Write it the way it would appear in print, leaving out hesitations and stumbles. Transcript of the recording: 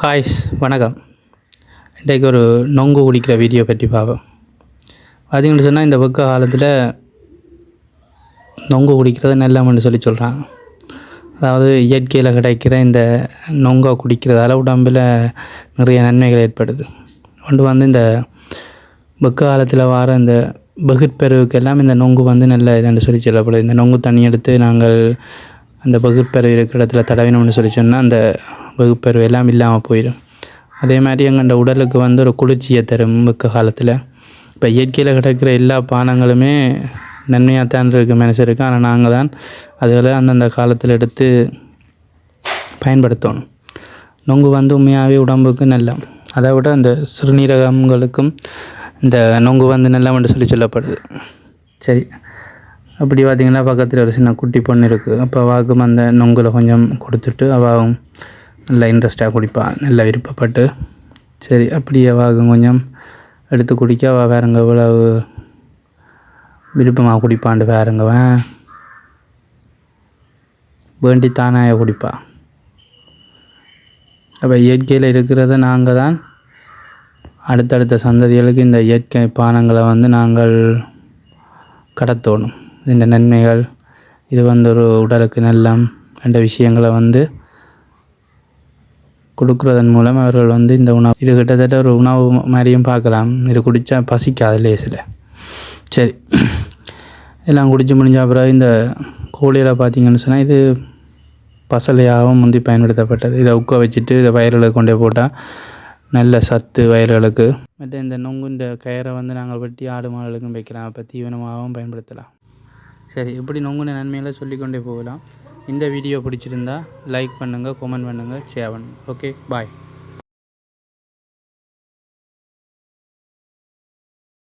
ஹாய்ஸ் வணக்கம். இன்றைக்கு ஒரு நொங்கு குடிக்கிற வீடியோ பற்றி பார்ப்போம். பார்த்தீங்கன்னு சொன்னால் இந்த வெக்க காலத்தில் நொங்கு குடிக்கிறது நல்லம்னு சொல்கிறாங்க. அதாவது இயற்கையில் கிடைக்கிற இந்த நொங்கை குடிக்கிறதால உடம்பில் நிறைய நன்மைகள் ஏற்படுது. ஒன்று இந்த வெக்க காலத்தில் வர இந்த பகிர்பெருவுக்கெல்லாம் இந்த நொங்கு நல்ல இதுன்னு சொல்லப்படுது. இந்த நொங்கு தண்ணி எடுத்து நாங்கள் அந்த பகிர்பெரு இருக்கிற இடத்துல தடவினோம்னு சொன்னால் அந்த வகுப்பருவு எல்லாம் இல்லாமல் போயிடும். அதே மாதிரி எங்கள் உடலுக்கு ஒரு குளிர்ச்சியை தரும் வெக்க காலத்தில். இப்போ இயற்கையில் கிடைக்கிற எல்லா பானங்களுமே நன்மையாகத்தான் இருக்குது மனுஷருக்கு. ஆனால் நாங்கள் தான் அதுகளை அந்தந்த காலத்தில் எடுத்து பயன்படுத்தணும். நொங்கு உண்மையாகவே உடம்புக்கு நல்ல. அதை விட அந்த சிறுநீரகங்களுக்கும் இந்த நொங்கு நல்லவன்னு சொல்லப்படுது. சரி, அப்படி பார்த்திங்கன்னா பக்கத்தில் ஒரு சின்ன குட்டி பொண்ணு இருக்குது. அப்போ அவாவுக்கும் அந்த நொங்கில் கொஞ்சம் கொடுத்துட்டு அவாவும் நல்லா இன்ட்ரெஸ்ட்டாக குடிப்பாள், நல்லா விருப்பப்பட்டு. சரி, அப்படி அவாவுக்கும் கொஞ்சம் எடுத்து குடிக்க அவள் வேறுங்க இவ்வளவு விருப்பமாக குடிப்பான்ட்டு வேறுங்கவன் வேண்டி தானாக குடிப்பாள். அப்போ இயற்கையில் இருக்கிறத நாங்கள் தான் அடுத்தடுத்த சந்ததிகளுக்கு இந்த இயற்கை பானங்களை நாங்கள் கடத்தணும். இந்த நன்மைகள் இது ஒரு உடலுக்கு நல்லம் என்ற விஷயங்களை கொடுக்குறதன் மூலம் அவர்கள் இந்த உணவு இது கிட்டத்தட்ட ஒரு உணவு மாதிரியும் பார்க்கலாம். இது குடித்தா பசிக்காது லேசில். சரி, எல்லாம் குடித்து முடிஞ்ச அப்புறம் இந்த கோழியில் பார்த்திங்கன்னு சொன்னால் இது பசலையாகவும் முந்தி பயன்படுத்தப்பட்டது. இதை உக்க வச்சுட்டு இதை வயல்களுக்கு கொண்டே போட்டால் நல்ல சத்து வயல்களுக்கு. மற்ற இந்த நொங்குன்ற கயிறை நாங்கள் வெட்டி ஆடு மாடுகளுக்கும் வைக்கலாம். அப்போ தீவனமாகவும் பயன்படுத்தலாம். சரி, இப்படி நொங்குன நன்மைகளை சொல்லிக்கொண்டே போகலாம். இந்த வீடியோ பிடிச்சிருந்தா லைக் பண்ணுங்கள், கமெண்ட் பண்ணுங்கள், ஷேர் பண்ணுங்கள். ஓகே, பாய்.